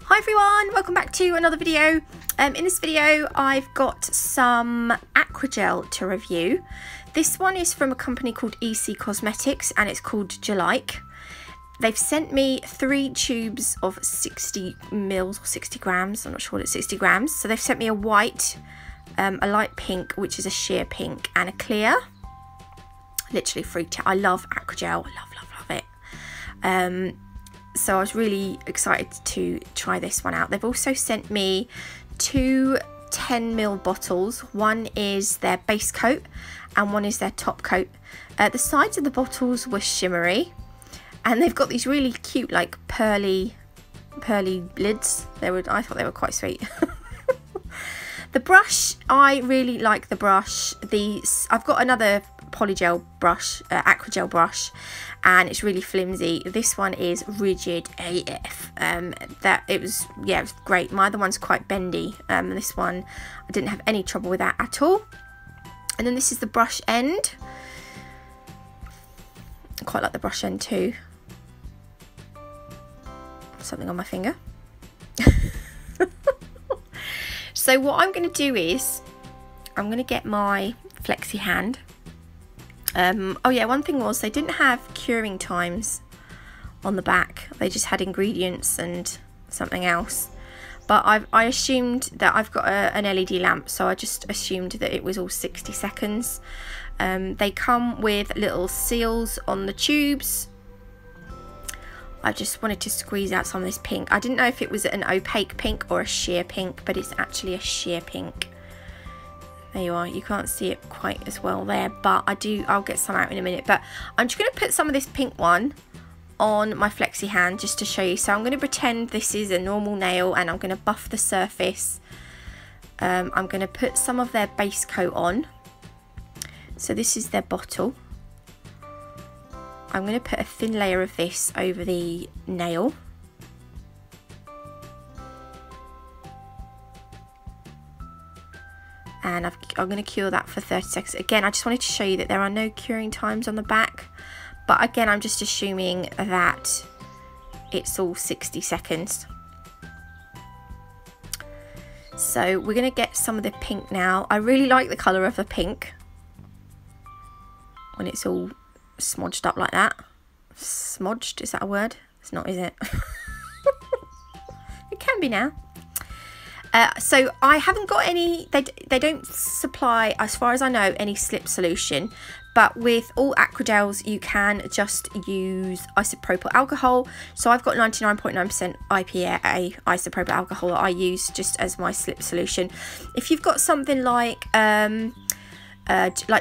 Hi everyone, welcome back to another video. In this video I've got some aqua gel to review. This one is from a company called EC Cosmetics and it's called Gelike. They've sent me 3 tubes of 60 mils or 60 grams, I'm not sure what it's 60 grams. So they've sent me a white, a light pink, which is a sheer pink, and a clear. Literally freaked out. I love aqua gel, love it. So I was really excited to try this one out. They've also sent me 2 10ml bottles. One is their base coat and one is their top coat. The sides of the bottles were shimmery and they've got these really cute like pearly lids. I thought they were quite sweet. The brush, I really like the brush. I've got another polygel brush, aqua gel brush, and it's really flimsy. This one is rigid AF. It was great. My other one's quite bendy. This one I didn't have any trouble with that at all. And then this is the brush end. I quite like the brush end too. Something on my finger. So what I'm going to do is I'm going to get my flexi hand. Oh yeah, one thing was they didn't have curing times on the back. They just had ingredients and something else. But I assumed that I've got an LED lamp, so I just assumed that it was all 60 seconds. They come with little seals on the tubes. I just wanted to squeeze out some of this pink. I didn't know if it was an opaque pink or a sheer pink, but it's actually a sheer pink. There you are. You can't see it quite as well there, but I'll get some out in a minute. But I'm just going to put some of this pink one on my flexi hand just to show you. So I'm going to pretend this is a normal nail and I'm going to buff the surface. I'm going to put some of their base coat on. So this is their bottle. I'm going to put a thin layer of this over the nail. And I'm going to cure that for 30 seconds. Again, I just wanted to show you that there are no curing times on the back. But again, I'm just assuming that it's all 60 seconds. So we're going to get some of the pink now. I really like the colour of the pink when it's all smudged up like that. Smudged, is that a word? It's not, is it? It can be now. So I haven't got any, they don't supply, as far as I know, any slip solution, but with all aqua gels you can just use isopropyl alcohol. So I've got 99.9% IPA isopropyl alcohol that I use just as my slip solution. If you've got something like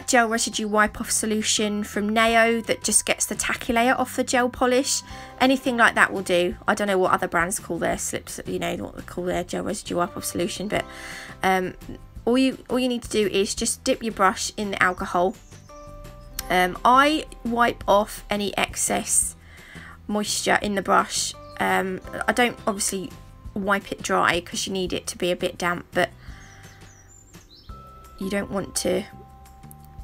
gel residue wipe off solution from Neo that just gets the tacky layer off the gel polish, anything like that will do. I don't know what other brands call their slips, you know, what they call their gel residue wipe off solution, but all you need to do is just dip your brush in the alcohol. I wipe off any excess moisture in the brush. I don't obviously wipe it dry because you need it to be a bit damp, but you don't want to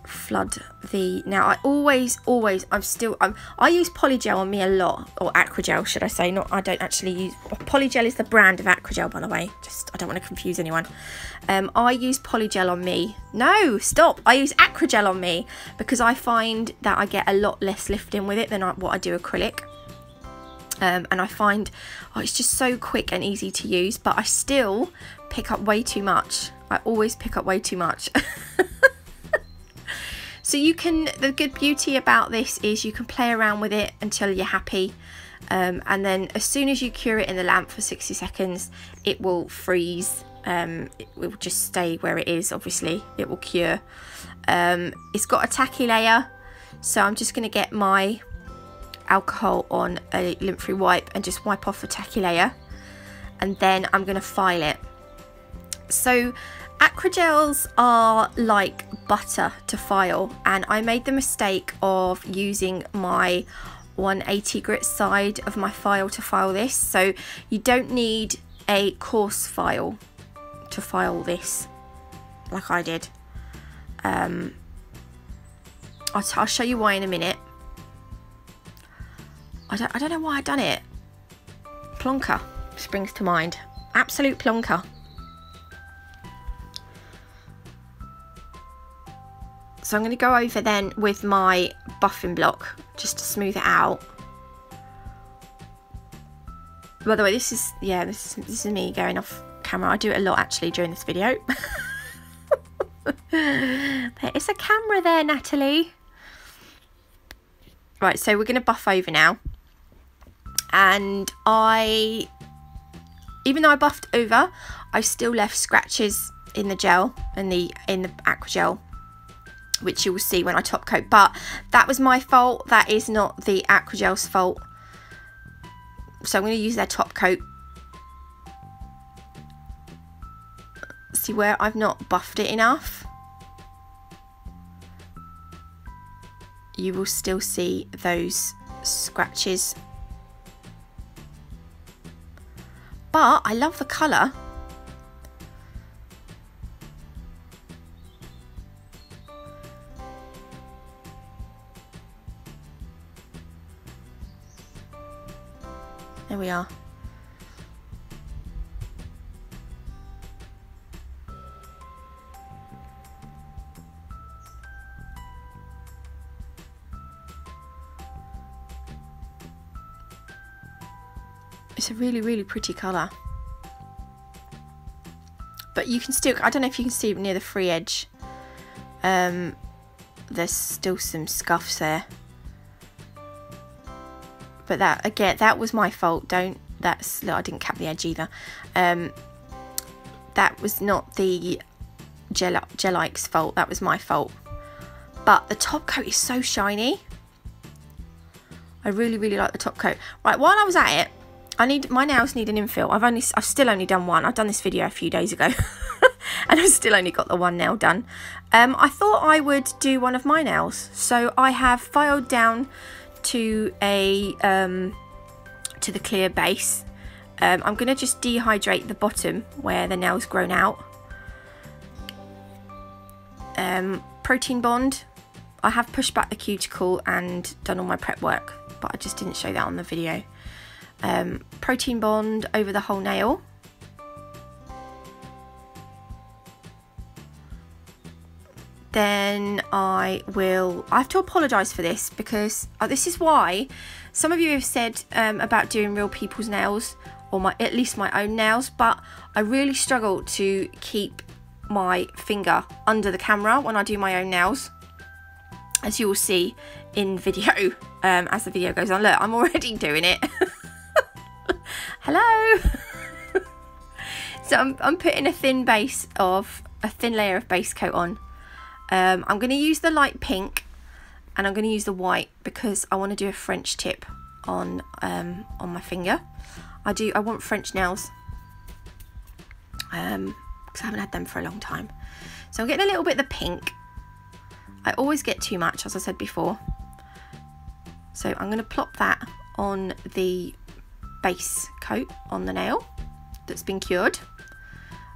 flood the, now I always I use polygel on me a lot, or aqua gel should I say, I don't actually use, polygel is the brand of aqua gel, by the way, I don't want to confuse anyone. I use polygel on me, I use aqua gel on me because I find that I get a lot less lifting with it than what I do acrylic. And I find it's just so quick and easy to use, but I still pick up way too much. I always pick up way too much. So the good beauty about this is you can play around with it until you're happy, and then as soon as you cure it in the lamp for 60 seconds it will freeze. It will just stay where it is, obviously it will cure. It's got a tacky layer, so I'm just going to get my alcohol on a lint-free wipe and just wipe off the tacky layer, and then I'm going to file it. So aqua gels are like butter to file, and I made the mistake of using my 180 grit side of my file to file this. So you don't need a coarse file to file this like I did. I'll show you why in a minute. I don't know why I done it. Plonker. springs to mind. Absolute plonker. So I'm going to go over then with my buffing block just to smooth it out. By the way, this is me going off camera. I do it a lot actually during this video. There is a camera there, Natalie. Right, so we're going to buff over now. And even though I buffed over, I still left scratches in the gel, in the aqua gel, which you will see when I top coat. But that was my fault. That is not the aqua gel's fault. So I'm going to use their top coat. See where I've not buffed it enough? You will still see those scratches. But I love the colour. There we are. It's a really, really pretty colour. But you can still, I don't know if you can see near the free edge. There's still some scuffs there. But that, again, that was my fault. Look, I didn't cap the edge either. That was not the Gelike's fault. That was my fault. But the top coat is so shiny. I really, really like the top coat. Right, while I was at it, my nails need an infill. I've still only done one. I've done this video a few days ago. And I've still only got the one nail done. I thought I would do one of my nails. So I have filed down to the clear base. I'm going to just dehydrate the bottom where the nail's grown out. Protein bond. I have pushed back the cuticle and done all my prep work, but I just didn't show that on the video. Protein bond over the whole nail. Then I have to apologise for this, because this is why some of you have said about doing real people's nails, or at least my own nails, but I really struggle to keep my finger under the camera when I do my own nails, as you will see in video as the video goes on. Look, I'm already doing it. Hello. So I'm putting a thin layer of base coat on. I'm going to use the light pink, and I'm going to use the white because I want to do a French tip on my finger. I want French nails because I haven't had them for a long time. So I'm getting a little bit of the pink. I always get too much, as I said before. So I'm going to plop that on the base coat on the nail that's been cured.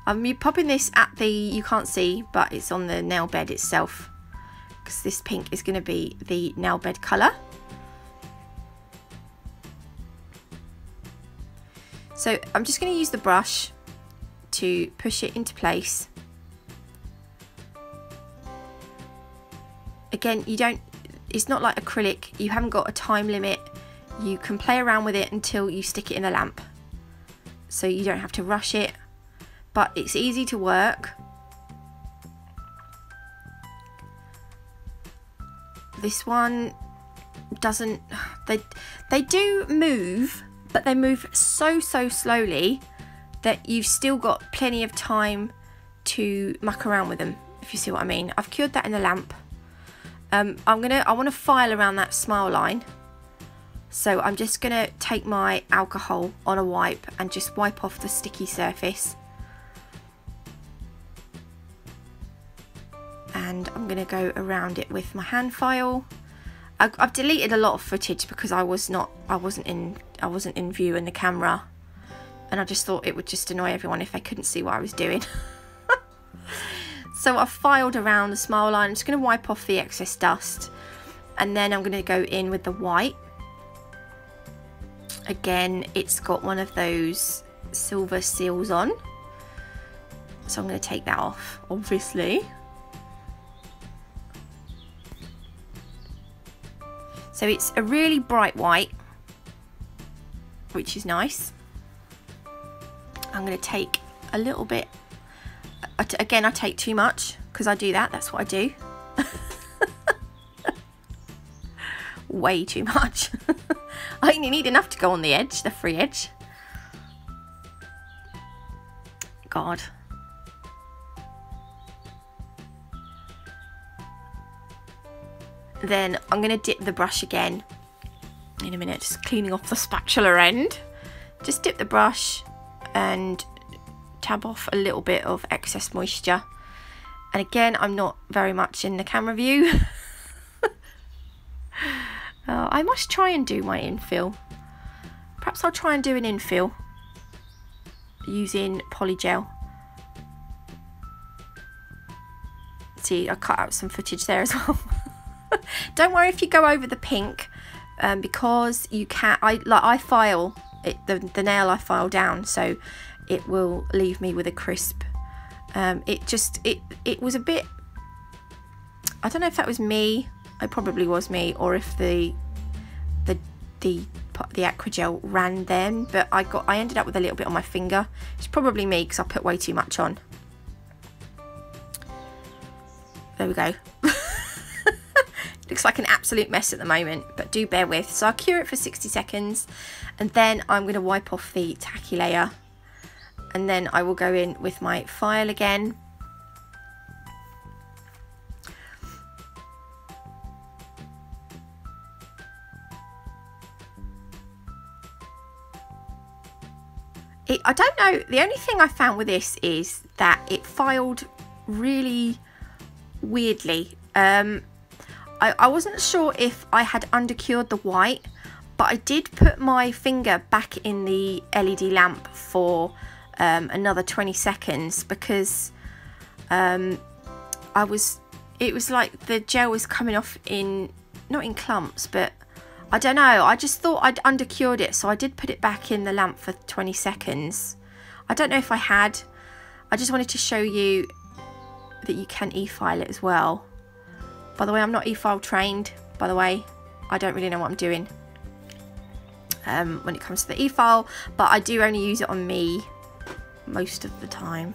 I'm popping this at you can't see, but it's on the nail bed itself, because this pink is going to be the nail bed colour. So I'm just going to use the brush to push it into place. Again, it's not like acrylic, you haven't got a time limit. You can play around with it until you stick it in the lamp, so you don't have to rush it. But it's easy to work. This one doesn't, they do move, but they move so slowly that you've still got plenty of time to muck around with them, if you see what I mean. I've cured that in the lamp. I want to file around that smile line. So I'm just gonna take my alcohol on a wipe and just wipe off the sticky surface. And I'm going to go around it with my hand file. I've deleted a lot of footage because I wasn't in view in the camera, and I just thought it would just annoy everyone if they couldn't see what I was doing. So I've filed around the smile line. I'm just going to wipe off the excess dust, and then I'm going to go in with the white. Again, it's got one of those silver seals on. So I'm going to take that off, obviously. So it's a really bright white, which is nice. I'm going to take a little bit. Again, I take too much because I do that. That's what I do. Way too much. I only need enough to go on the edge, the free edge. God. Then I'm going to dip the brush again in a minute, just cleaning off the spatula end. Just dip the brush and tab off a little bit of excess moisture. And again, I'm not very much in the camera view. I must try and do my infill. Perhaps I'll try and do an infill using polygel. See, I cut out some footage there as well. Don't worry if you go over the pink, because you can. I file it, the nail I file down, so it will leave me with a crisp. It was a bit. I don't know if that was me. It probably was me, or if the aqua gel ran then. But I ended up with a little bit on my finger. It's probably me because I put way too much on. There we go. Looks like an absolute mess at the moment, but do bear with. So I'll cure it for 60 seconds and then I'm going to wipe off the tacky layer, and then I will go in with my file again. I don't know, the only thing I found with this is that it filed really weirdly. I wasn't sure if I had undercured the white, but I did put my finger back in the LED lamp for another 20 seconds because it was like the gel was coming off not in clumps, but I don't know, I just thought I'd undercured it, so I did put it back in the lamp for 20 seconds. I don't know if I had. I just wanted to show you that you can e-file it as well. By the way, I'm not e-file trained, by the way. I don't really know what I'm doing when it comes to the e-file, but I do only use it on me most of the time.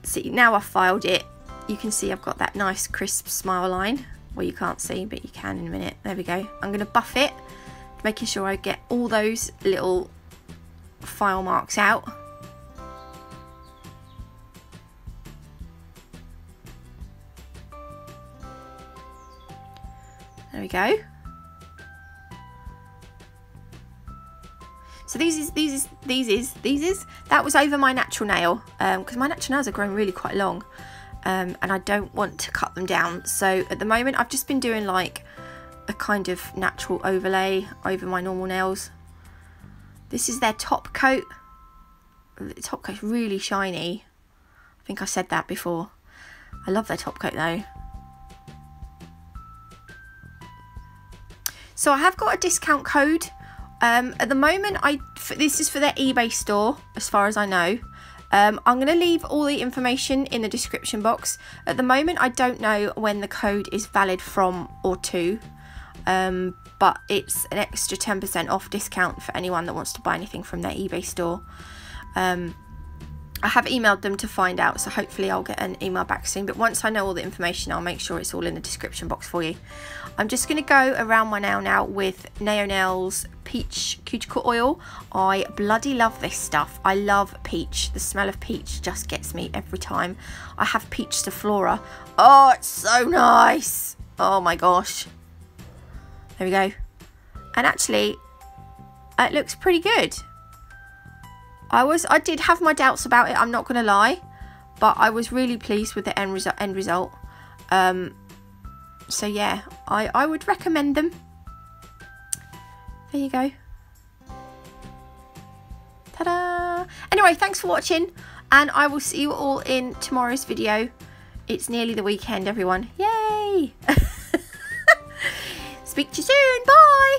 See, now I've filed it, you can see I've got that nice crisp smile line. Well, you can't see, but you can in a minute. There we go. I'm going to buff it, making sure I get all those little file marks out. There we go. So that was over my natural nail, because my natural nails are growing really quite long, and I don't want to cut them down. So at the moment I've just been doing like a kind of natural overlay over my normal nails. This is their top coat. The top coat's really shiny. I think I said that before. I love their top coat though. So I have got a discount code. At the moment, this is for their eBay store, as far as I know. I'm going to leave all the information in the description box. At the moment, I don't know when the code is valid from or to, but it's an extra 10% off discount for anyone that wants to buy anything from their eBay store. I have emailed them to find out, so hopefully I'll get an email back soon. But once I know all the information, I'll make sure it's all in the description box for you. I'm just going to go around my nail now with Nail's Peach Cuticle Oil. I bloody love this stuff. I love peach. The smell of peach just gets me every time. I have peach Sephora. Oh, it's so nice. Oh my gosh. There we go. And actually, it looks pretty good. I did have my doubts about it, I'm not going to lie, but I was really pleased with the end result. So yeah, I would recommend them. There you go. Ta-da! Anyway, thanks for watching, and I will see you all in tomorrow's video. It's nearly the weekend, everyone. Yay! Speak to you soon. Bye!